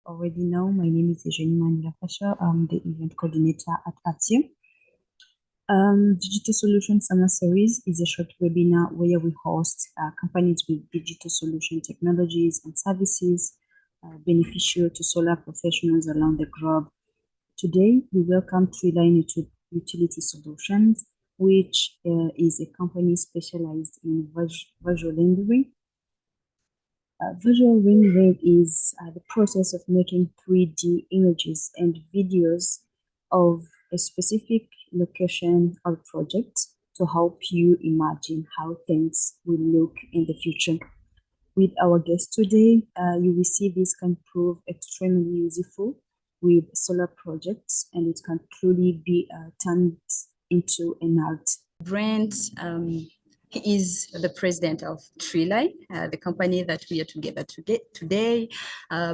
already know, my name is Eugenie Manila-Fasha. I'm the event coordinator at ATIE. Digital Solution Summer Series is a short webinar where we host companies with digital solution technologies and services beneficial to solar professionals around the globe. Today, we welcome TreeLine Utility Solutions, which is a company specialized in visual rendering. Visual rendering is the process of making 3D images and videos of a specific location or project to help you imagine how things will look in the future. With our guest today, you will see this can prove extremely useful with solar projects, and it can truly be turned into an art. Brent, he is the president of TreeLine, the company that we are together today.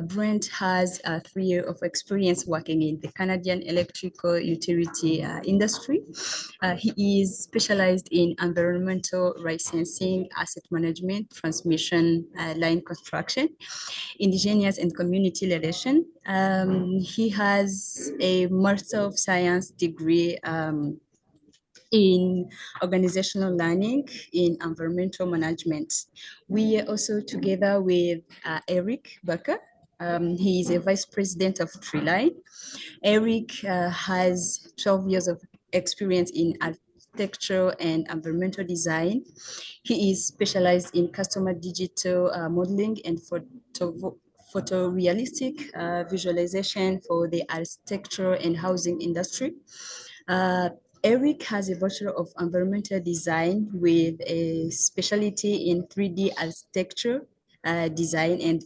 Brent has 3 years of experience working in the Canadian electrical utility industry. He is specialized in environmental licensing, asset management, transmission line construction, indigenous and community relation. He has a Master of Science degree in organizational learning in environmental management. We are also together with Eric Baker. He is a vice president of TreeLine. Eric has 12 years of experience in architecture and environmental design. He is specialized in customer digital modeling and photorealistic visualization for the architecture and housing industry. Eric has a Bachelor of Environmental Design with a specialty in 3D architecture, design, and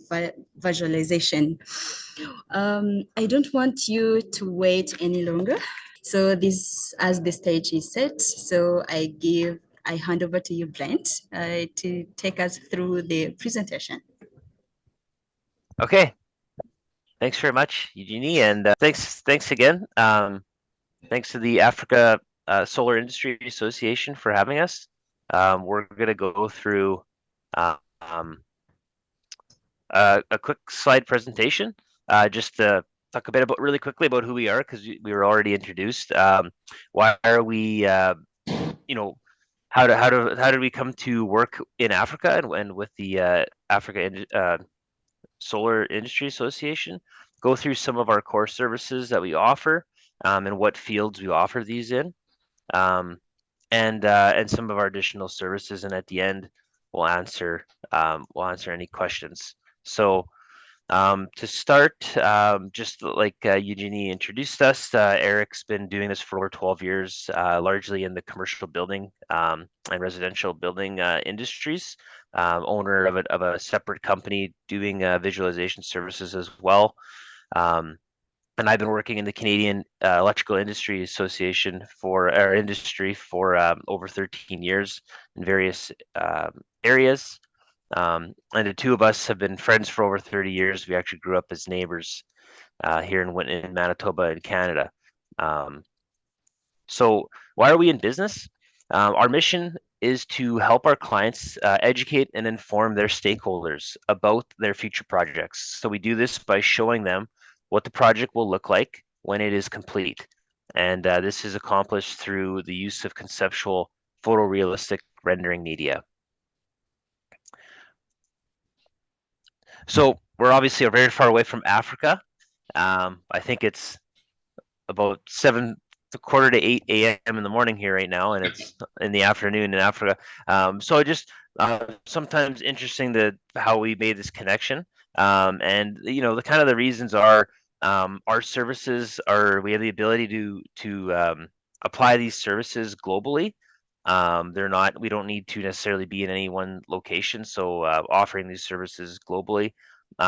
visualization. I don't want you to wait any longer. So this, as the stage is set, so I hand over to you, Brent, to take us through the presentation. Okay. Thanks very much, Eugenie, and thanks again. Thanks to the Africa Solar Industry Association for having us. We're going to go through a quick slide presentation, just to talk a bit about really quickly about who we are, because we were already introduced. Why are we, how did we come to work in Africa and with the Africa Solar Industry Association? Go through some of our core services that we offer, and what fields we offer these in, and some of our additional services. And at the end, we'll answer any questions. So to start, just like Eugenie introduced us, Eric's been doing this for over 12 years, largely in the commercial building and residential building industries. Owner of a separate company doing visualization services as well. And I've been working in the Canadian Electrical Industry Association for our industry for over 13 years in various areas. And the two of us have been friends for over 30 years. We actually grew up as neighbors here in Manitoba in Canada. So why are we in business? Our mission is to help our clients educate and inform their stakeholders about their future projects. So we do this by showing them what the project will look like when it is complete. And this is accomplished through the use of conceptual photorealistic rendering media. So we're obviously very far away from Africa. I think it's about 7:15 to 8 a.m. in the morning here right now, and it's in the afternoon in Africa. So just sometimes interesting how we made this connection. And the kind of the reasons are our services we have the ability to apply these services globally. We don't need to necessarily be in any one location, so offering these services globally,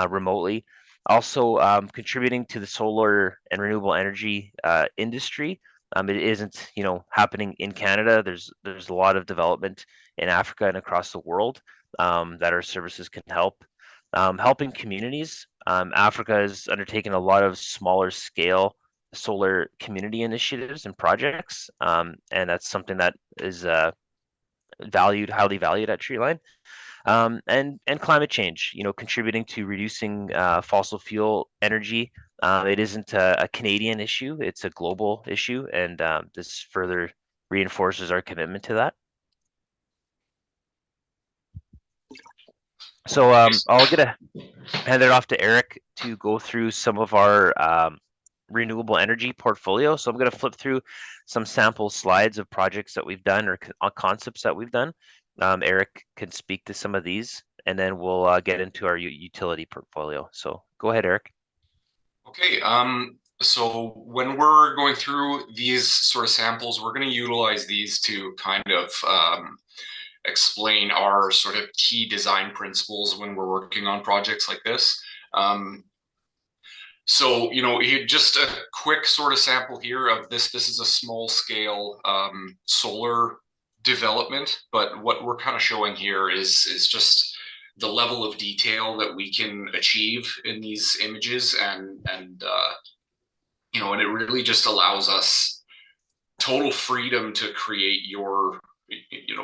remotely. Also contributing to the solar and renewable energy industry. It isn't happening in Canada. There's a lot of development in Africa and across the world that our services can help. Helping communities. Africa has undertaken a lot of smaller scale solar community initiatives and projects, and that's something that is highly valued at TreeLine. and climate change. Contributing to reducing fossil fuel energy. It isn't a Canadian issue; it's a global issue, and this further reinforces our commitment to that. So I'll hand it off to Eric to go through some of our renewable energy portfolio. So I'm going to flip through some sample slides of projects that we've done or concepts that we've done. Eric can speak to some of these, and then we'll get into our utility portfolio. So go ahead, Eric. Okay. So when we're going through these sort of samples, we're going to utilize these to kind of explain our sort of key design principles when we're working on projects like this. So, just a quick sort of sample here of this. This is a small scale solar development, but what we're kind of showing here is just the level of detail that we can achieve in these images, and it really just allows us total freedom to create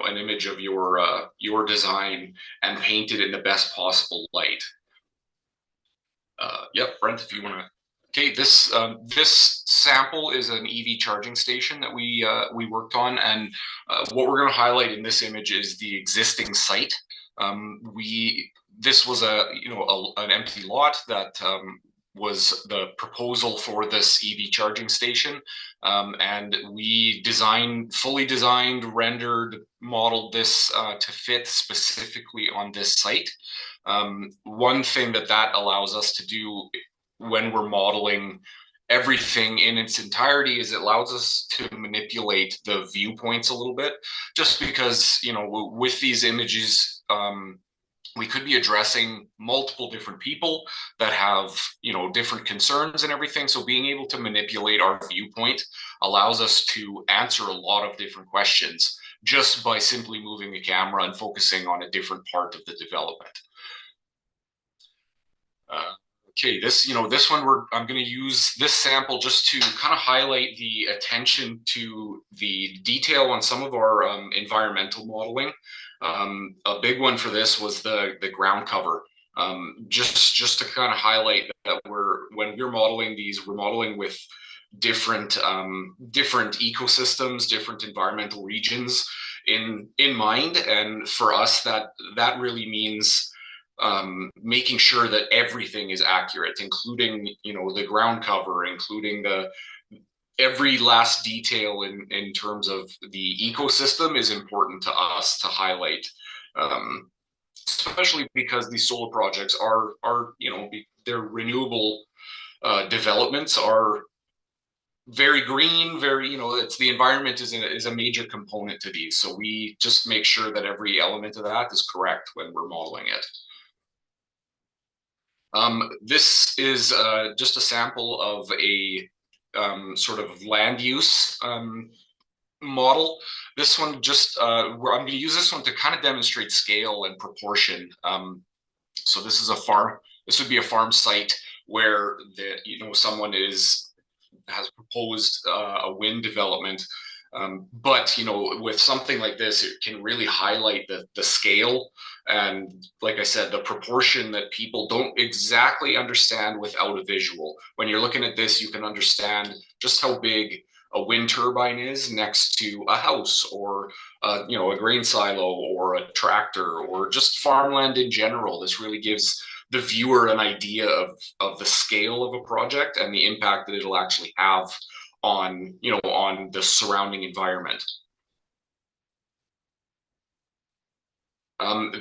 an image of your design and paint it in the best possible light. Yep, Brent, if you want to. Okay, this sample is an EV charging station that we worked on, and what we're going to highlight in this image is the existing site. This was an empty lot that was the proposal for this EV charging station, and we fully designed, rendered, modeled this to fit specifically on this site. One thing that allows us to do when we're modeling everything in its entirety is it allows us to manipulate the viewpoints a little bit, just because with these images we could be addressing multiple different people that have different concerns and everything. So being able to manipulate our viewpoint allows us to answer a lot of different questions just by simply moving the camera and focusing on a different part of the development. Okay, this one I'm going to use this sample just to kind of highlight the attention to the detail on some of our environmental modeling. A big one for this was the ground cover. Just to kind of highlight that when we're modeling these, we're modeling with different ecosystems, different environmental regions in mind, and for us that really means making sure that everything is accurate, including the ground cover, including every last detail in terms of the ecosystem is important to us to highlight, especially because these solar projects are their renewable developments are very green, it's the environment is a major component to these, so we just make sure that every element of that is correct when we're modeling it. This is just a sample of a sort of land use model. This one I'm going to use this one to kind of demonstrate scale and proportion. So this is a farm. This would be a farm site where someone has proposed a wind development. But with something like this, it can really highlight the scale and, like I said, the proportion that people don't exactly understand without a visual. When you're looking at this, you can understand just how big a wind turbine is next to a house or a grain silo or a tractor or just farmland in general. This really gives the viewer an idea of the scale of a project and the impact that it'll actually have on the surrounding environment.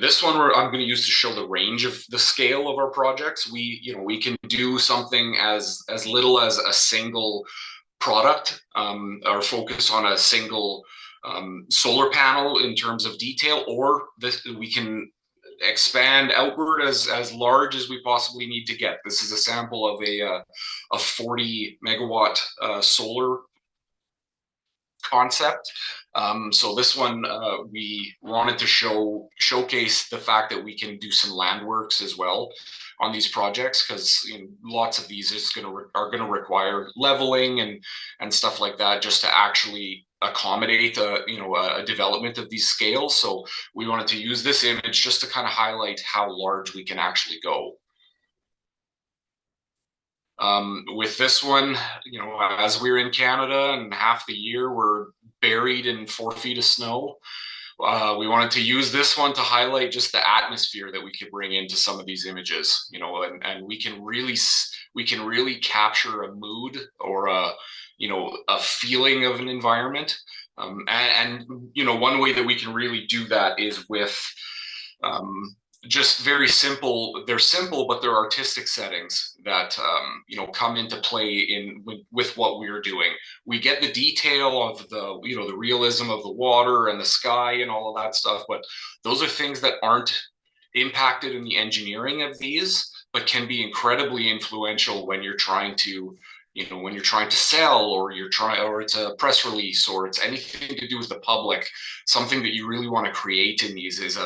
This one I'm going to use to show the range of the scale of our projects. We can do something as little as a single product or focus on a single solar panel in terms of detail, or we can expand outward as large as we possibly need to get. This is a sample of a 40 megawatt solar concept. So this one we wanted to showcase the fact that we can do some land works as well on these projects, because lots of these are going to require leveling and stuff like that, just to actually accommodate a development of these scales. So we wanted to use this image just to kind of highlight how large we can actually go. With this one, as we're in Canada and half the year we're buried in 4 feet of snow, we wanted to use this one to highlight just the atmosphere that we could bring into some of these images, and we can really capture a mood or a feeling of an environment. And one way that we can really do that is with just very simple. They're simple, but they're artistic settings that come into play with what we're doing. We get the detail of the realism of the water and the sky and all of that stuff, but those are things that aren't impacted in the engineering of these, but can be incredibly influential when you're trying to sell, or it's a press release, or it's anything to do with the public. Something that you really want to create in these is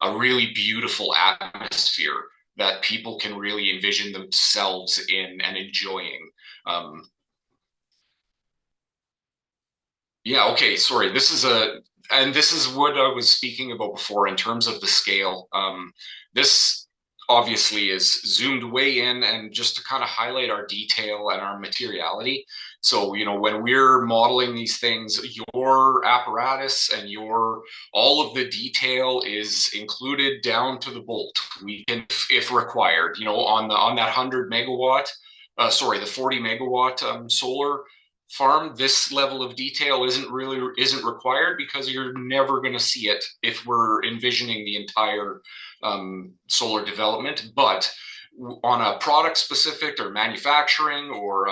a really beautiful atmosphere that people can really envision themselves in and enjoying. Yeah, okay, sorry. This is what I was speaking about before in terms of the scale. This obviously is zoomed way in, and just to kind of highlight our detail and our materiality. So, when we're modeling these things, your apparatus and all of the detail is included down to the bolt. We can, if required, on that 100 megawatt, the 40 megawatt solar farm, this level of detail isn't required, because you're never going to see it if we're envisioning the entire solar development. But on a product specific or manufacturing or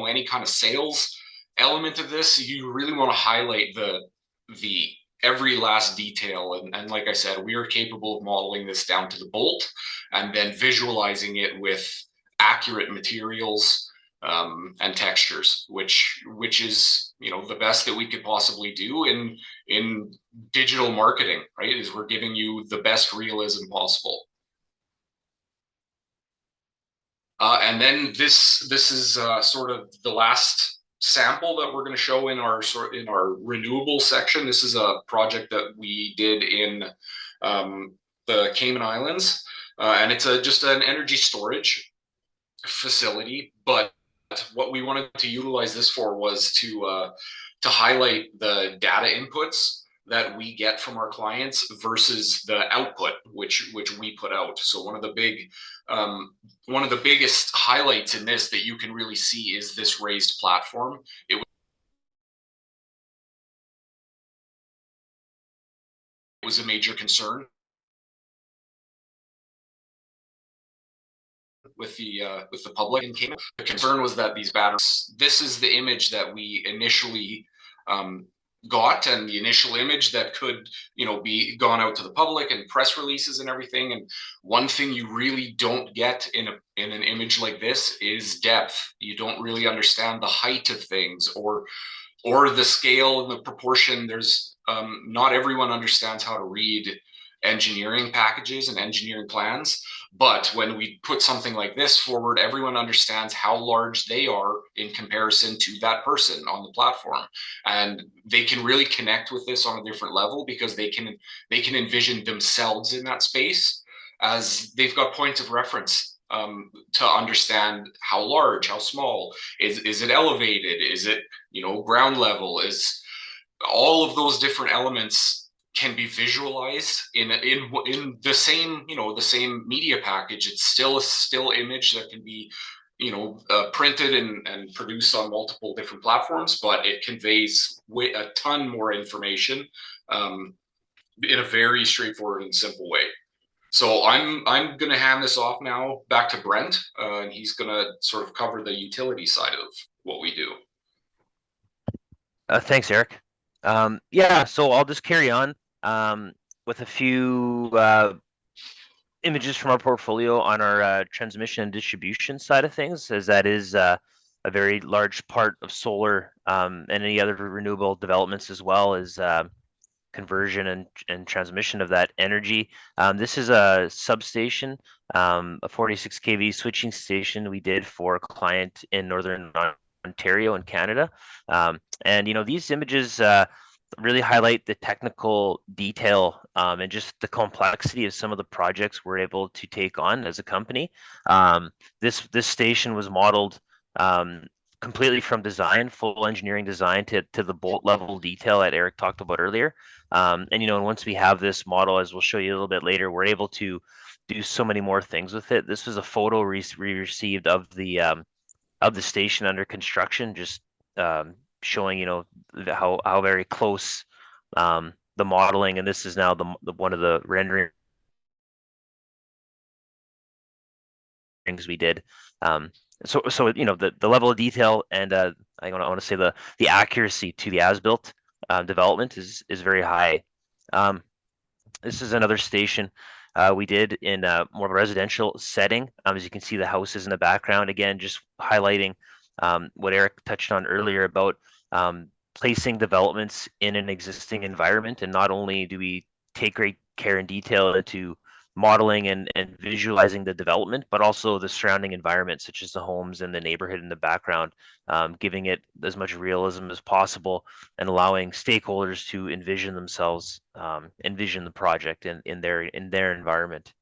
any kind of sales element of this, you really want to highlight the every last detail. And like I said, we are capable of modeling this down to the bolt and then visualizing it with accurate materials and textures, which is the best that we could possibly do in digital marketing, right? Is we're giving you the best realism possible. And then this is sort of the last sample that we're going to show in our renewable section. This is a project that we did in the Cayman Islands, and it's just an energy storage facility. But what we wanted to utilize this for was to highlight the data inputs that we get from our clients versus the output which we put out. So one of the biggest highlights in this that you can really see is this raised platform. It was a major concern with the public in Cayman. The concern was that these batteries, this is the image that we initially got, and the initial image that could be gone out to the public and press releases and everything. And one thing you really don't get in an image like this is depth. You don't really understand the height of things or the scale and the proportion. There's not everyone understands how to read engineering packages and engineering plans. But when we put something like this forward, everyone understands how large they are in comparison to that person on the platform. And they can really connect with this on a different level, because they can envision themselves in that space, as they've got points of reference to understand how large, how small, is it elevated, is it ground level, is all of those different elements can be visualized in the same the same media package. It's still a still image that can be printed and produced on multiple different platforms, but it conveys a ton more information in a very straightforward and simple way. So I'm going to hand this off now back to Brent, and he's going to sort of cover the utility side of what we do. Thanks, Eric. Yeah, so I'll just carry on with a few images from our portfolio on our transmission and distribution side of things, as that is a very large part of solar and any other renewable developments, as well as conversion and transmission of that energy. This is a substation, a 46 kV switching station we did for a client in Northern Ontario in Canada. And these images really highlight the technical detail and just the complexity of some of the projects we're able to take on as a company. This station was modeled completely from design, full engineering design to the bolt level detail that Eric talked about earlier. And once we have this model, as we'll show you a little bit later, we're able to do so many more things with it. This was a photo we received of the station under construction, just showing how very close the modeling, and this is now the one of the renderings we did. So the level of detail and I want to say the accuracy to the as-built development is very high. This is another station we did in more of a residential setting. As you can see, the houses in the background, again, just highlighting what Eric touched on earlier about placing developments in an existing environment. And not only do we take great care and detail into modeling and visualizing the development, but also the surrounding environment, such as the homes and the neighborhood in the background, giving it as much realism as possible and allowing stakeholders to envision themselves, envision the project in their environment.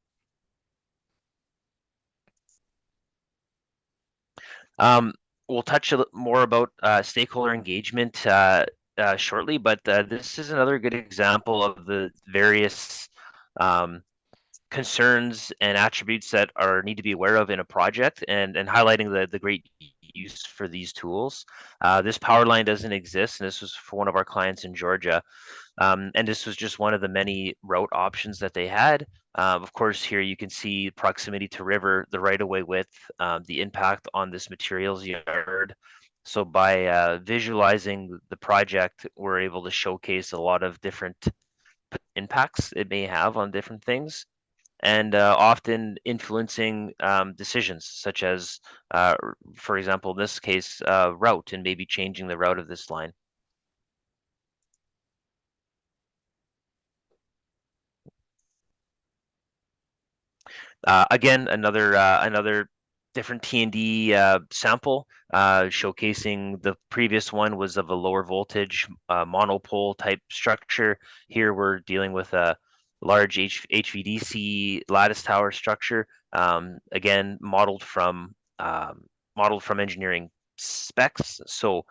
We'll touch a little more about stakeholder engagement shortly, but this is another good example of the various concerns and attributes that need to be aware of in a project, and highlighting the great use for these tools. This power line doesn't exist, and this was for one of our clients in Georgia. And this was just one of the many route options that they had. Of course, here you can see proximity to river, the right-of-way width, the impact on this materials yard. So by visualizing the project, we're able to showcase a lot of different impacts it may have on different things, and often influencing decisions, such as, for example, in this case, route, and maybe changing the route of this line. Again, another different T&D sample, showcasing the previous one was of a lower voltage monopole type structure. Here we're dealing with a large HVDC lattice tower structure, again modeled from engineering specs. So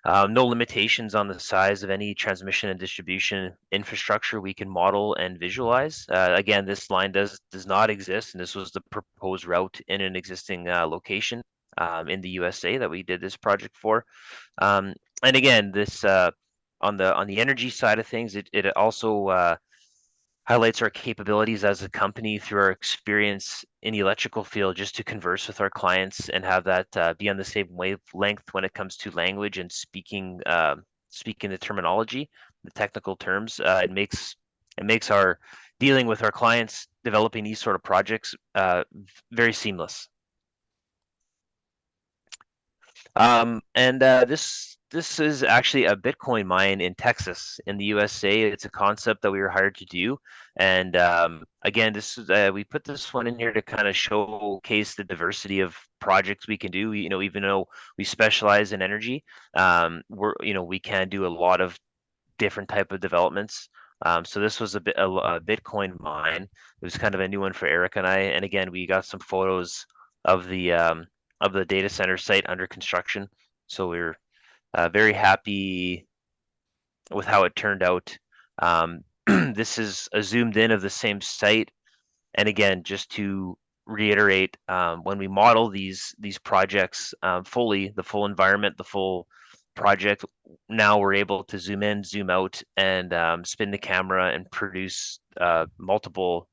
no limitations on the size of any transmission and distribution infrastructure we can model and visualize. Again, this line does not exist, and this was the proposed route in an existing location in the USA that we did this project for. And again, this on the energy side of things, it also highlights our capabilities as a company through our experience in the electrical field, just to converse with our clients and have that be on the same wavelength when it comes to language and speaking the terminology, the technical terms. It makes our dealing with our clients developing these sort of projects very seamless. And this is actually a Bitcoin mine in Texas, in the USA. It's a concept that we were hired to do, and again, this is we put this one in here to kind of showcase the diversity of projects we can do. Even though we specialize in energy, we can do a lot of different type of developments. So this was a Bitcoin mine. It was kind of a new one for Eric and I. And again, we got some photos of the data center site under construction. So we're very happy with how it turned out. This is a zoomed in of the same site. And again, just to reiterate, when we model these projects fully, the full environment, the full project, now we're able to zoom in, zoom out, and spin the camera and produce multiple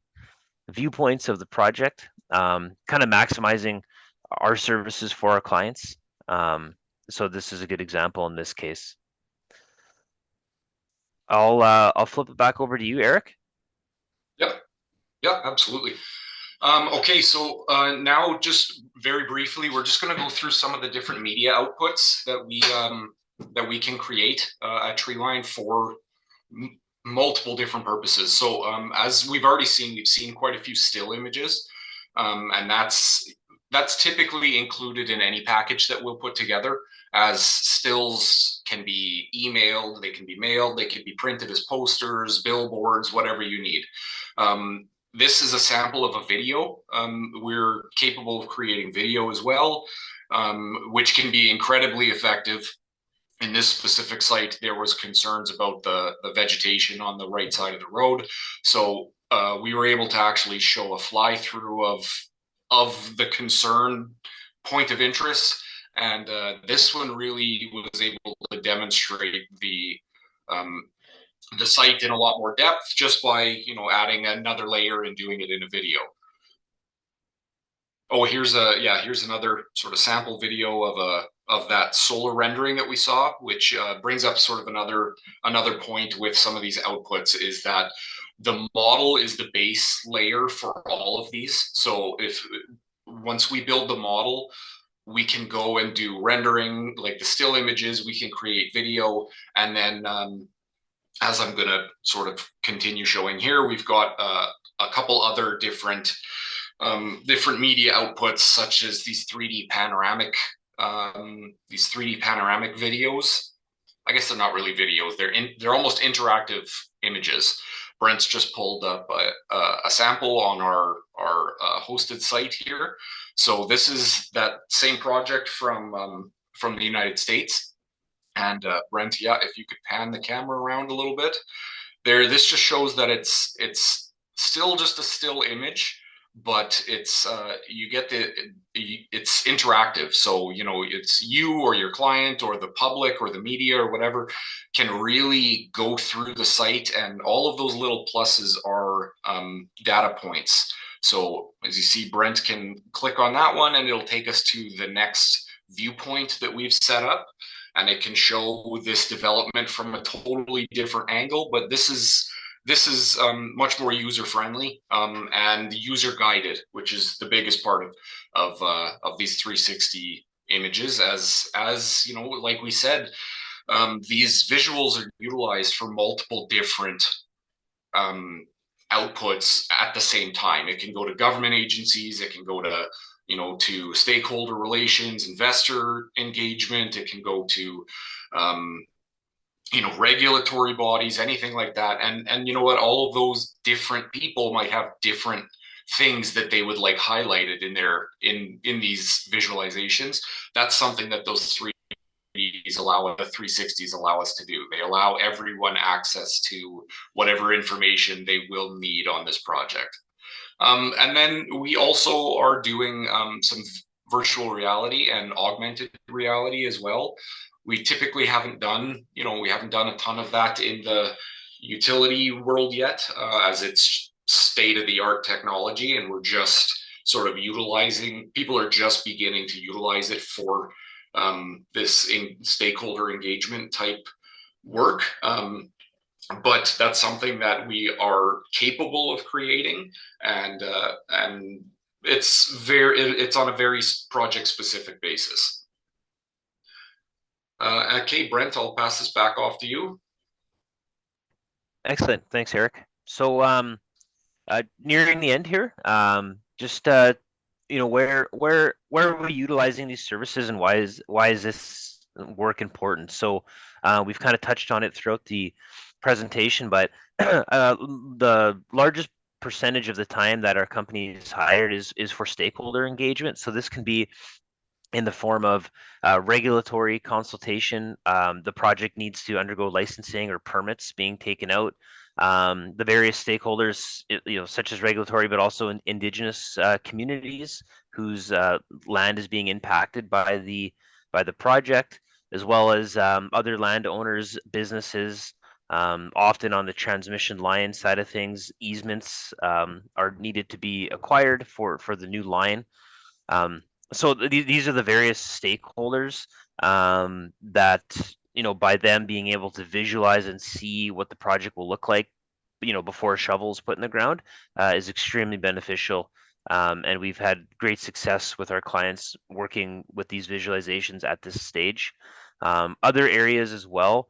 viewpoints of the project, kind of maximizing our services for our clients. So this is a good example in this case. I'll flip it back over to you, Eric. Yeah, absolutely. Okay, so now just very briefly, we're just going to go through some of the different media outputs that we can create at TreeLine for multiple different purposes. So as we've already seen, we've seen quite a few still images, and that's that's typically included in any package that we'll put together, as stills can be emailed, they can be mailed, they can be printed as posters, billboards, whatever you need. This is a sample of a video. We're capable of creating video as well, which can be incredibly effective. In this specific site, there was concerns about the vegetation on the right side of the road. So we were able to actually show a fly through of the concern point of interest. And this one really was able to demonstrate the site in a lot more depth just by, adding another layer and doing it in a video. Oh, here's another sort of sample video of that solar rendering that we saw, which brings up sort of another point with some of these outputs, is that the model is the base layer for all of these. So once we build the model, we can go and do rendering, like the still images, we can create video, and then as I'm going to sort of continue showing here, we've got a couple other different media outputs, such as these 3D panoramic videos. I guess they're not really videos; they're almost interactive images. Brent's just pulled up a sample on our hosted site here. So this is that same project from the United States. And Brent, yeah, if you could pan the camera around a little bit there, this just shows that it's still just a still image, but it's it's interactive. So it's you or your client or the public or the media or whatever can really go through the site, and all of those little pluses are data points. So as you see, Brent can click on that one and it'll take us to the next viewpoint that we've set up, and it can show this development from a totally different angle. But this is much more user friendly and user guided, which is the biggest part of these 360 images. As like we said, these visuals are utilized for multiple different outputs at the same time. It can go to government agencies, it can go to to stakeholder relations, investor engagement. It can go to regulatory bodies, anything like that. And you know what? All of those different people might have different things that they would like highlighted in these visualizations. That's something that those 360s allow us to do. They allow everyone access to whatever information they will need on this project. And then we also are doing some virtual reality and augmented reality as well. We typically haven't done a ton of that in the utility world yet, as it's state-of-the-art technology, and we're just sort of people are just beginning to utilize it for this stakeholder engagement type work. But that's something that we are capable of creating, and it's on a very project specific basis. Okay, Brent, I'll pass this back off to you. Excellent, thanks, Eric. So nearing the end here, just where are we utilizing these services, and why is this work important? So we've kind of touched on it throughout the presentation, but the largest percentage of the time that our company is hired is for stakeholder engagement. So this can be in the form of regulatory consultation. The project needs to undergo licensing or permits being taken out. The various stakeholders, such as regulatory, but also Indigenous communities whose land is being impacted by the project, as well as other landowners, businesses. Often on the transmission line side of things, easements are needed to be acquired for the new line. So these are the various stakeholders that, by them being able to visualize and see what the project will look like, before a shovel is put in the ground, is extremely beneficial. And we've had great success with our clients working with these visualizations at this stage. Other areas as well,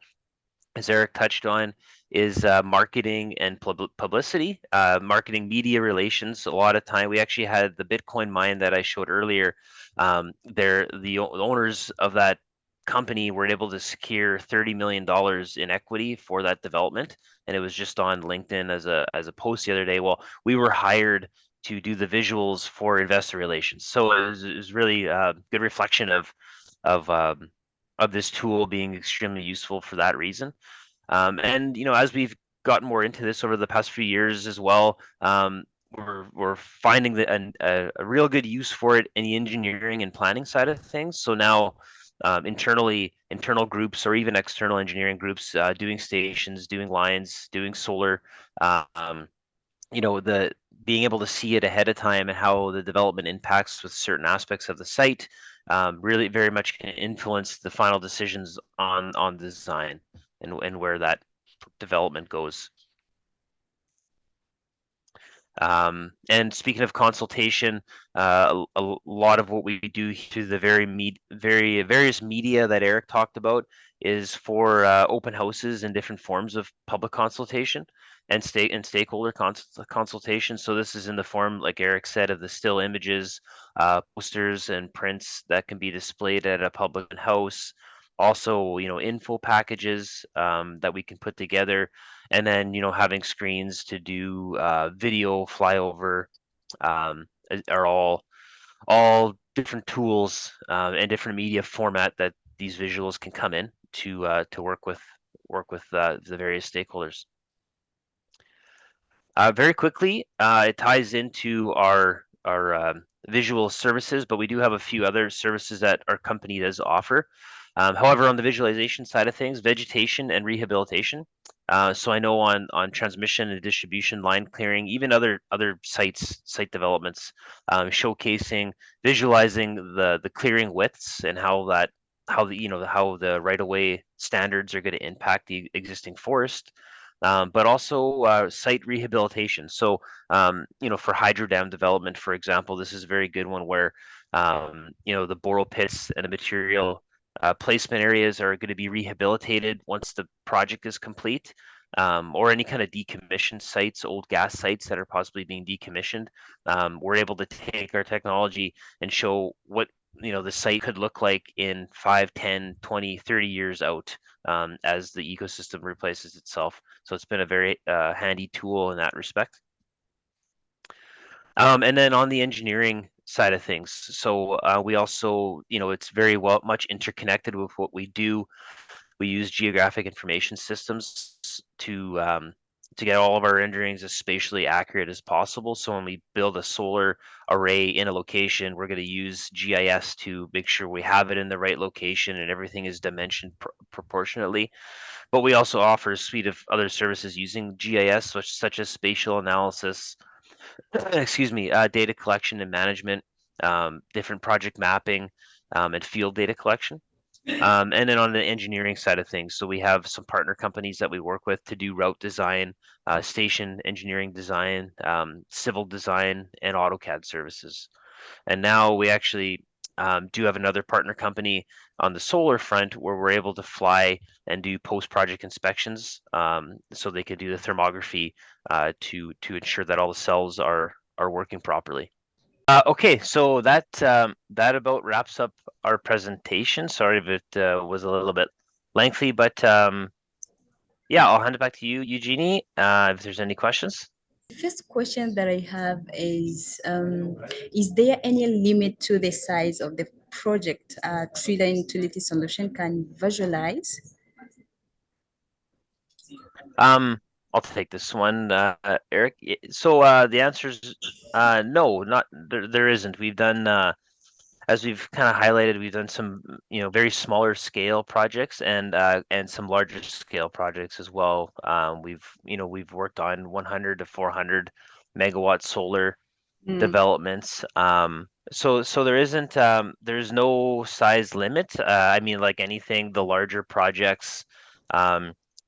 as Eric touched on, is marketing and publicity, marketing media relations. A lot of time, we actually had the Bitcoin mine that I showed earlier. The owners of that company were able to secure $30 million in equity for that development, and it was just on LinkedIn as a post the other day. Well, we were hired to do the visuals for investor relations, so it was really a good reflection of this tool being extremely useful for that reason. And as we've gotten more into this over the past few years as well, we're finding a real good use for it in the engineering and planning side of things. So now, internal groups or even external engineering groups doing stations, doing lines, doing solar, um, the being able to see it ahead of time and how the development impacts with certain aspects of the site really very much can influence the final decisions on design and where that development goes. And speaking of consultation, a lot of what we do through the various media that Eric talked about is for open houses and different forms of public consultation and stakeholder consultation. So this is in the form, like Eric said, of the still images, posters, and prints that can be displayed at a public house. Also, info packages that we can put together, and then having screens to do video flyover, are all different tools and different media format that these visuals can come in to work with the various stakeholders. Very quickly, it ties into our visual services, but we do have a few other services that our company does offer. However, on the visualization side of things, vegetation and rehabilitation. So I know on transmission and distribution, line clearing, even other site developments, showcasing, visualizing the clearing widths and how the right of way standards are going to impact the existing forest. But also site rehabilitation. So, for hydro dam development, for example, this is a very good one where, the borrow pits and the material placement areas are going to be rehabilitated once the project is complete, or any kind of decommissioned sites, old gas sites that are possibly being decommissioned. We're able to take our technology and show what the site could look like in 5, 10, 20, 30 years out, as the ecosystem replaces itself. So it's been a very handy tool in that respect. And then on the engineering side of things, so we also, it's very much interconnected with what we do. We use geographic information systems to get all of our renderings as spatially accurate as possible. So when we build a solar array in a location, we're going to use GIS to make sure we have it in the right location and everything is dimensioned proportionately. But we also offer a suite of other services using GIS, such as spatial analysis, excuse me, data collection and management, different project mapping, and field data collection. And then on the engineering side of things, so we have some partner companies that we work with to do route design, station engineering design, civil design, and AutoCAD services. And now we actually do have another partner company on the solar front where we're able to fly and do post-project inspections, so they can do the thermography to ensure that all the cells are working properly. Okay, so that about wraps up our presentation. Sorry if it was a little bit lengthy, but yeah, I'll hand it back to you, Eugenie, if there's any questions. First question that I have is there any limit to the size of the project TreeLine utility solution can visualize? I'll take this one, Eric. So the answer is no, not there. There isn't. We've done, as we've kind of highlighted, we've done some very smaller scale projects and some larger scale projects as well. We've worked on 100 to 400 megawatt solar developments. So there's no size limit. I mean, like anything, the larger projects,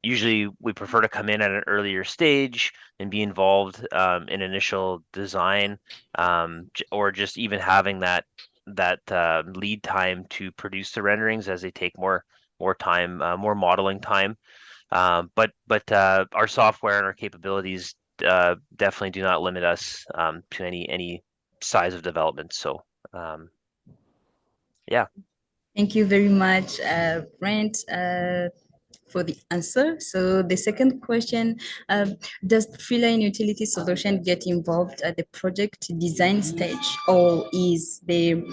usually we prefer to come in at an earlier stage and be involved in initial design, or just even having that lead time to produce the renderings, as they take more time, more modeling time. But our software and our capabilities definitely do not limit us to any size of development. So yeah. Thank you very much, Brent, for the answer. So the second question, does TreeLine utility solution get involved at the project design stage, or is the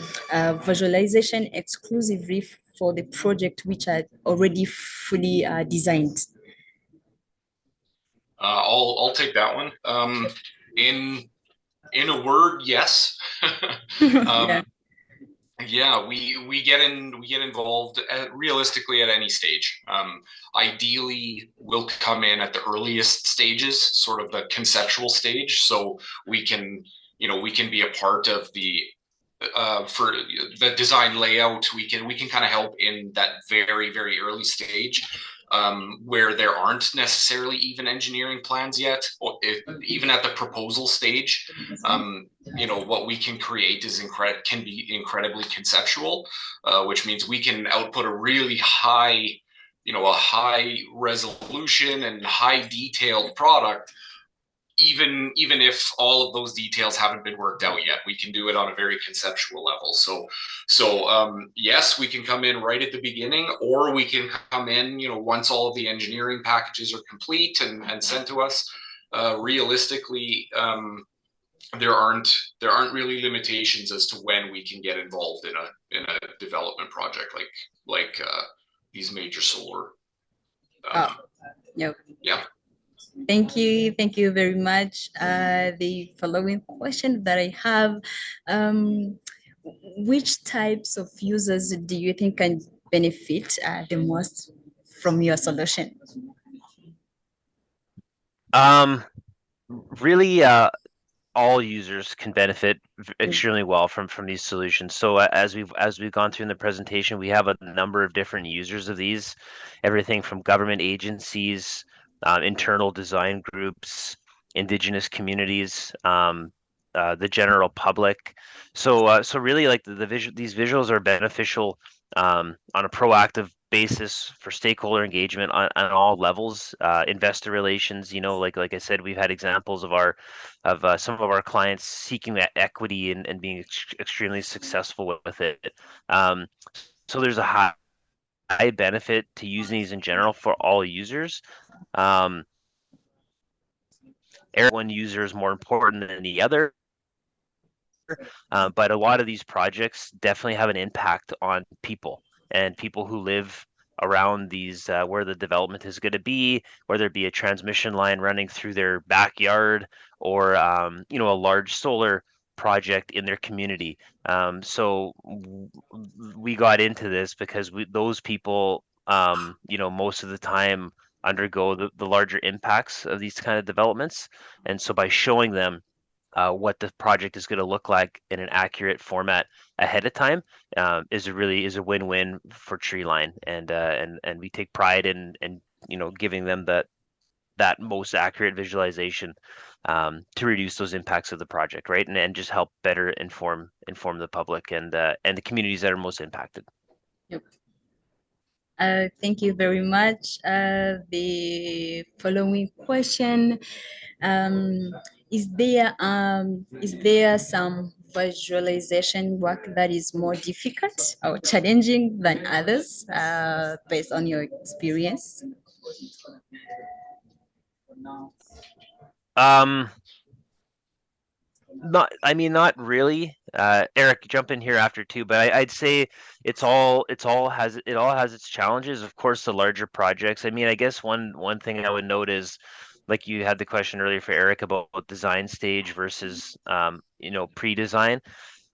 visualization exclusively for the project which are already fully designed? I'll take that one. In a word, yes. Yeah. Yeah, we get involved realistically at any stage. Ideally, we'll come in at the earliest stages, sort of the conceptual stage, so we can we can be a part of the for the design layout. We can kind of help in that very early stage, where there aren't necessarily even engineering plans yet, or even at the proposal stage. What we can create can be incredibly conceptual, which means we can output a really high, a high resolution and high detailed product, even if all of those details haven't been worked out yet. We can do it on a very conceptual level. So yes, we can come in right at the beginning, or we can come in, once all of the engineering packages are complete and sent to us. Realistically, there aren't really limitations as to when we can get involved in a development project like these major solar. Yep. Yeah. Thank you very much. The following question that I have, which types of users do you think can benefit the most from your solution? Really, all users can benefit extremely well from these solutions. So as we've gone through in the presentation, we have a number of different users of these, everything from government agencies, internal design groups, indigenous communities, the general public. So really, like these visuals are beneficial on a proactive basis for stakeholder engagement on all levels, investor relations. Like I said, we've had examples of some of our clients seeking that equity and being extremely successful with it. So there's a high benefit to using these in general for all users. One user is more important than the other, but a lot of these projects definitely have an impact on people and people who live around these where the development is going to be, whether it be a transmission line running through their backyard or a large solar project in their community. So we got into this because those people, most of the time undergo the larger impacts of these kind of developments, and so by showing them what the project is going to look like in an accurate format ahead of time is a win-win for TreeLine, and we take pride in giving them that most accurate visualization to reduce those impacts of the project, right, and just help better inform the public and the communities that are most impacted. Yep. Thank you very much. The following question, is there some visualization work that is more difficult or challenging than others, based on your experience? Not really. Eric, jump in here after too, but I'd say it all has its challenges. Of course, the larger projects. I guess one thing I would note is, like you had the question earlier for Eric about design stage versus pre-design.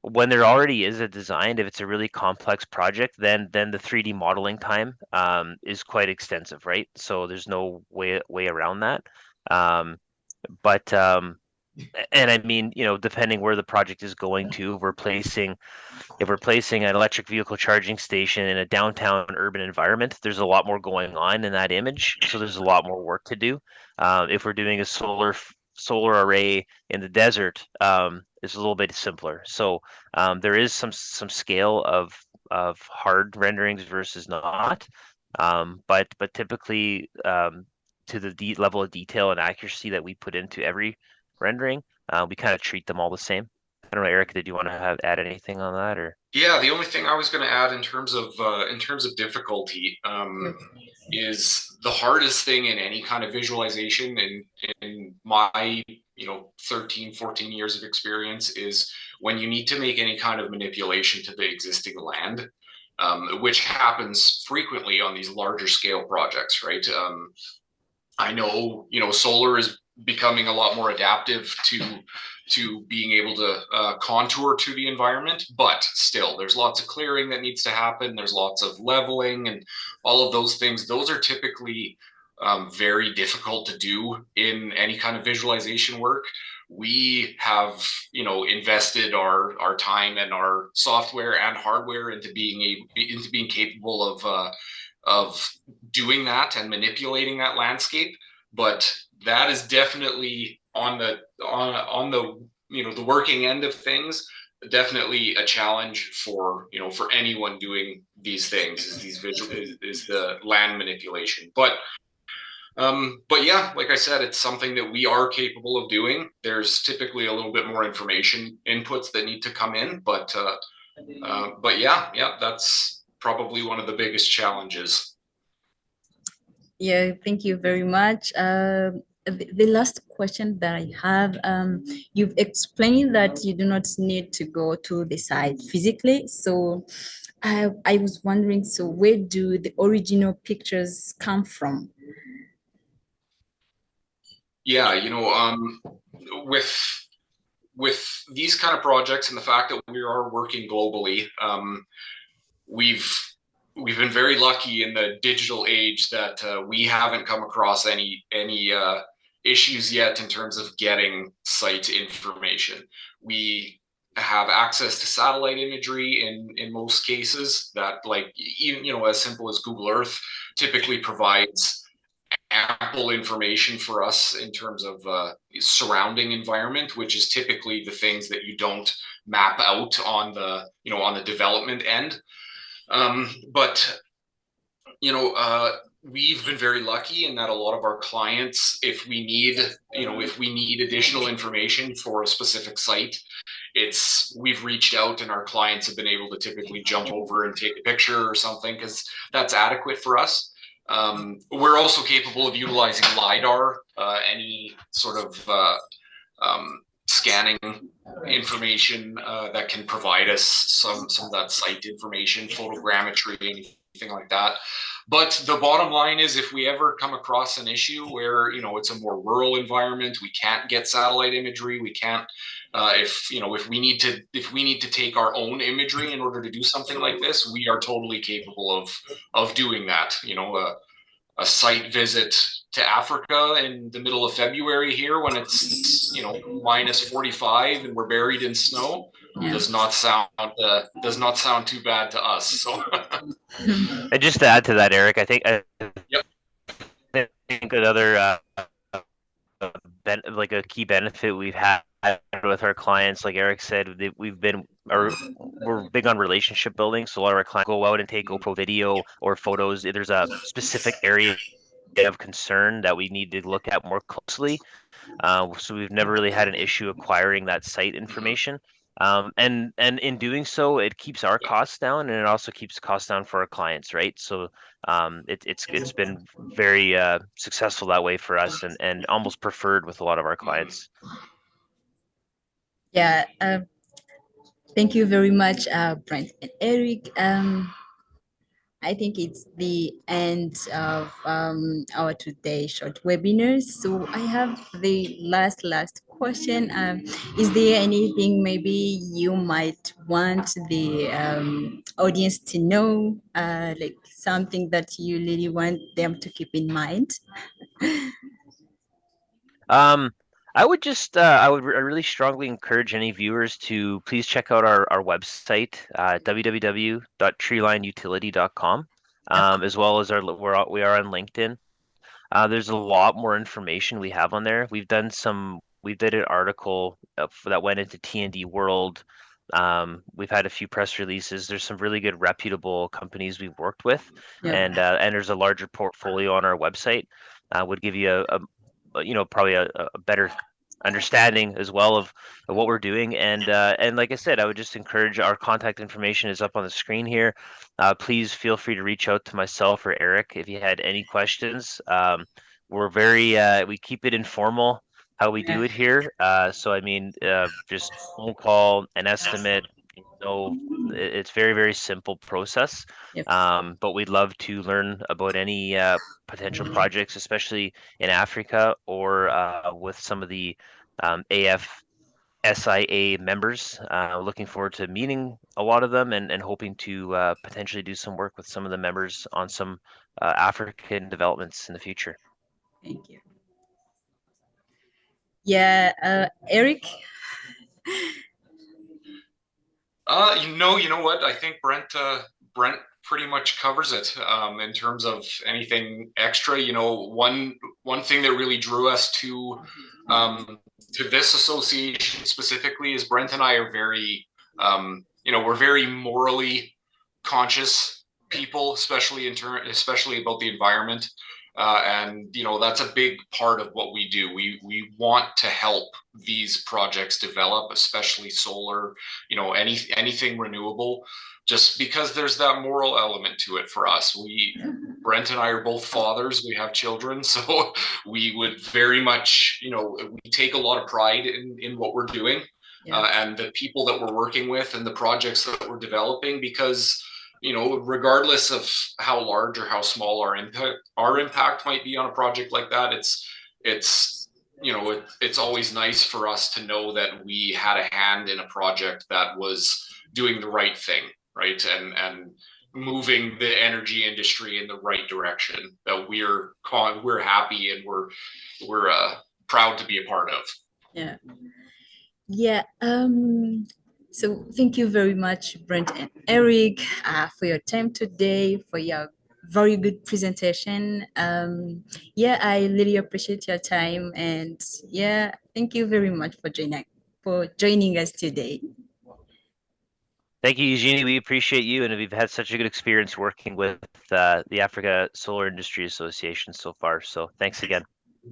When there already is a design, if it's a really complex project, then the 3D modeling time is quite extensive, right? So there's no way around that. But and depending where the project is going to, if we're placing an electric vehicle charging station in a downtown urban environment, there's a lot more going on in that image, so there's a lot more work to do. If we're doing a solar array in the desert, it's a little bit simpler. So there is some scale of hard renderings versus not, But typically, to the level of detail and accuracy that we put into every rendering, we kind of treat them all the same. I don't know, Eric, did you want to add anything on that, or? Yeah, the only thing I was going to add in terms of difficulty is the hardest thing in any kind of visualization in my 13 14 years of experience is when you need to make any kind of manipulation to the existing land, which happens frequently on these larger scale projects, right? I know, solar is becoming a lot more adaptive to being able to contour to the environment, but still, there's lots of clearing that needs to happen. There's lots of leveling and all of those things. Those are typically very difficult to do in any kind of visualization work. We have, invested our time and our software and hardware into being capable of doing that and manipulating that landscape. But that is definitely on the the working end of things, definitely a challenge for for anyone doing these things, is these visual is the land manipulation. But yeah, like I said, it's something that we are capable of doing. There's typically a little bit more information inputs that need to come in, but yeah, that's probably one of the biggest challenges. Yeah, thank you very much. The last question that I have, you've explained that you do not need to go to the site physically. So I was wondering, so where do the original pictures come from? Yeah, with with these kind of projects and the fact that we are working globally, we've been very lucky in the digital age that we haven't come across any issues yet in terms of getting site information. We have access to satellite imagery in most cases that, like, even as simple as Google Earth typically provides ample information for us in terms of surrounding environment, which is typically the things that you don't map out on the on the development end. But we've been very lucky in that a lot of our clients, if we need additional information for a specific site, we've reached out and our clients have been able to typically jump over and take a picture or something, because that's adequate for us. We're also capable of utilizing LiDAR, any sort of scanning information that can provide us some of that site information, photogrammetry, anything like that. But the bottom line is, if we ever come across an issue where it's a more rural environment, we can't get satellite imagery, we can't if we need to take our own imagery in order to do something like this, we are totally capable of doing that. A site visit to Africa in the middle of February here, when it's minus 45 and we're buried in snow, Yeah. does not sound too bad to us. So And just to add to that, Eric, I think Yep. Another like a key benefit we've had with our clients, like Eric said, we're big on relationship building. So a lot of our clients go out and take GoPro video or photos. If there's a specific area of concern that we need to look at more closely, so we've never really had an issue acquiring that site information. And in doing so, it keeps our costs down, and it also keeps costs down for our clients, right? So it's been very successful that way for us, and almost preferred with a lot of our clients. Yeah, thank you very much, Brent and Eric. I think it's the end of our today short webinar. So I have the last question. Is there anything maybe you might want the audience to know, like something that you really want them to keep in mind? I would I really strongly encourage any viewers to please check out our website, www.treelineutility.com, as well as we are on LinkedIn. There's a lot more information we have on there. We did an article that went into T&D World We've had a few press releases. There's some really good reputable companies we've worked with, Yeah. and there's a larger portfolio on our website. Would give you probably a better understanding as well of what we're doing. And like I said, I would just encourage, our contact information is up on the screen here. Please feel free to reach out to myself or Eric if you had any questions. We're very we keep it informal how we do Yeah. it here. So I mean, just phone call, an estimate. It's very, very simple process. Yep. But we'd love to learn about any potential projects, especially in Africa or with some of the AFSIA members. Looking forward to meeting a lot of them and hoping to potentially do some work with some of the members on some African developments in the future. Thank you. Yeah, Eric. You know what? I think Brent pretty much covers it in terms of anything extra. One thing that really drew us to this association specifically is Brent and I are very, we're very morally conscious people, especially about the environment. And that's a big part of what we do. We want to help these projects develop, especially solar, anything renewable, just because there's that moral element to it for us. Brent and I are both fathers. We have children, so we would very much, we take a lot of pride in what we're doing. Yeah. And the people that we're working with and the projects that we're developing, because regardless of how large or how small our impact might be on a project like that, it's always nice for us to know that we had a hand in a project that was doing the right thing, right, and moving the energy industry in the right direction, that we're happy and we're proud to be a part of. Yeah. Yeah. So thank you very much, Brent and Eric, for your time today, for your very good presentation. Yeah, I really appreciate your time, and yeah, thank you very much for joining us today. Thank you, Eugenie. We appreciate you, and we've had such a good experience working with the Africa Solar Industry Association so far. So thanks again.